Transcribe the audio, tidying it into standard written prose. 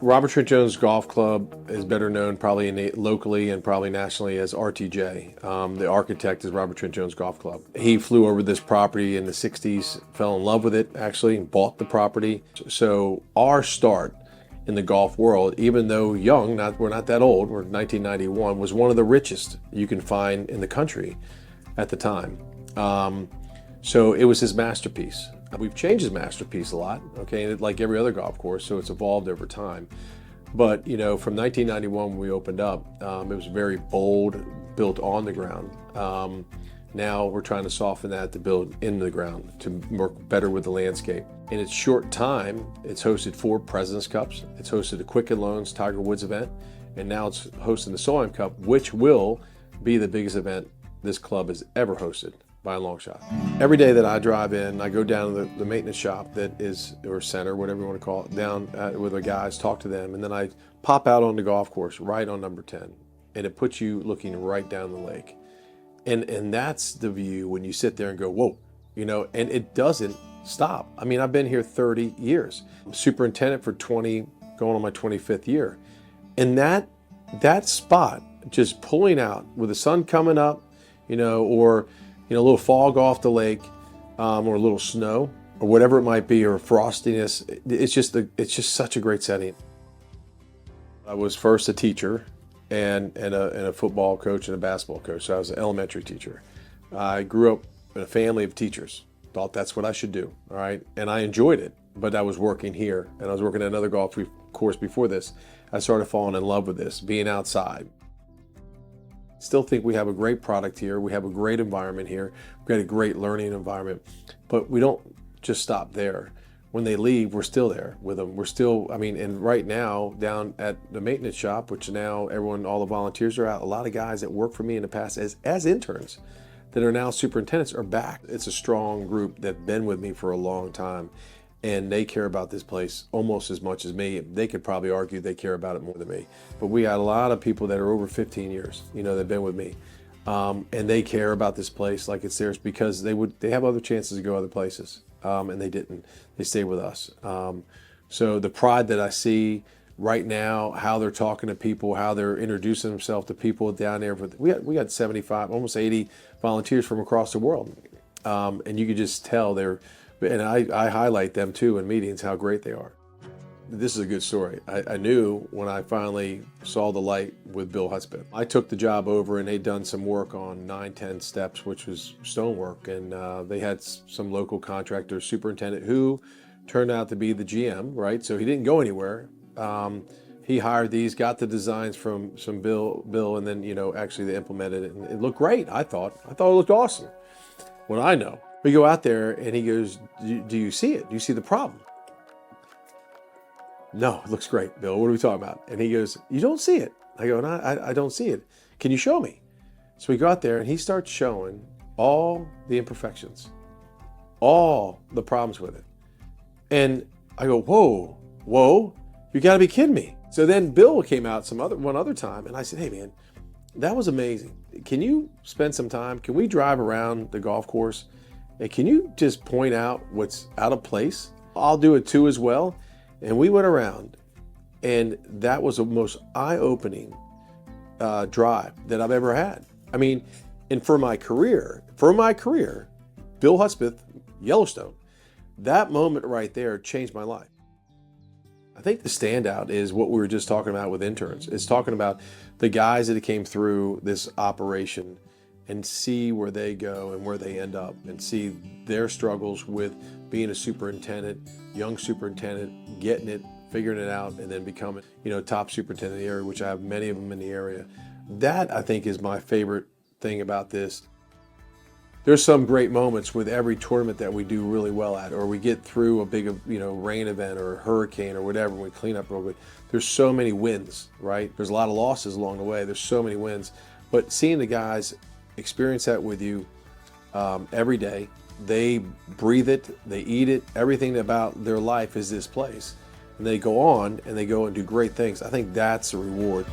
Robert Trent Jones Golf Club is better known probably locally and probably nationally as RTJ. The architect is Robert Trent Jones Golf Club. He flew over this property in the 60s, fell in love with it actually, and bought the property. So our start in the golf world, even though young, we're not that old, we're 1991, was one of the richest you can find in the country at the time. So it was his masterpiece. We've changed his masterpiece a lot, okay, like every other golf course, so it's evolved over time. But, you know, from 1991 when we opened up, it was very bold, built on the ground. Now we're trying to soften that to build into the ground, to work better with the landscape. In its short time, it's hosted 4 President's Cups. It's hosted the Quicken Loans Tiger Woods event, and now it's hosting the Solheim Cup, which will be the biggest event this club has ever hosted by a long shot. Every day that I drive in, I go down to the maintenance shop that is, or center, whatever you want to call it, down with the guys, talk to them, and then I pop out on the golf course right on number 10, and it puts you looking right down the lake. And that's the view when you sit there and go, whoa, you know, and it doesn't stop. I mean, I've been here 30 years. I'm superintendent for 20, going on my 25th year. And that spot, just pulling out with the sun coming up, you know, or, you know, a little fog off the lake, or a little snow, or whatever it might be, or frostiness, it's just such a great setting. I was first a teacher and a football coach and a basketball coach. So I was an elementary teacher. I grew up in a family of teachers. Thought that's what I should do, all right? And I enjoyed it, but I was working here, and I was working at another golf course before this. I started falling in love with this, being outside. Still think we have a great product here. We have a great environment here. We've got a great learning environment, but we don't just stop there. When they leave, we're still there with them. We're still, I mean, and right now down at the maintenance shop, which now all the volunteers are out, a lot of guys that worked for me in the past as interns that are now superintendents are back. It's a strong group that've been with me for a long time, and they care about this place almost as much as me. They could probably argue they care about it more than me. But we got a lot of people that are over 15 years, you know, that've been with me. And they care about this place like it's theirs because they have other chances to go other places. And they didn't. They stayed with us. So the pride that I see right now, how they're talking to people, how they're introducing themselves to people down there. We got 75, almost 80 volunteers from across the world. And you could just tell and I highlight them too in meetings, how great they are. This is a good story. I knew when I finally saw the light with Bill Hudspeth. I took the job over and they'd done some work on 910 steps, which was stonework. And they had some local contractor, superintendent, who turned out to be the GM, right? So he didn't go anywhere. He hired these, got the designs from Bill, and then, you know, actually they implemented it. And it looked great, I thought. I thought it looked awesome. What I know. We go out there and he goes, do you see it? Do you see the problem? No, it looks great, Bill. What are we talking about? And he goes, you don't see it. I go, no, I don't see it. Can you show me? So we go out there and he starts showing all the imperfections, all the problems with it. And I go, whoa, you gotta be kidding me. So then Bill came out one other time and I said, hey man, that was amazing. Can you spend some time? Can we drive around the golf course? And can you just point out what's out of place? I'll do it too as well. And we went around, and that was the most eye-opening drive that I've ever had. I mean, and for my career, Bill Hudspeth, Yellowstone, that moment right there changed my life. I think the standout is what we were just talking about with interns. It's talking about the guys that came through this operation and see where they go and where they end up and see their struggles with being a superintendent, young superintendent, getting it, figuring it out, and then becoming, you know, top superintendent in the area, which I have many of them in the area. That, I think, is my favorite thing about this. There's some great moments with every tournament that we do really well at, or we get through a big, you know, rain event or a hurricane or whatever, and we clean up real good. There's so many wins, right? There's a lot of losses along the way. There's so many wins. But seeing the guys experience that with you every day, they breathe it, they eat it, everything about their life is this place. And they go on and they go and do great things. I think that's a reward.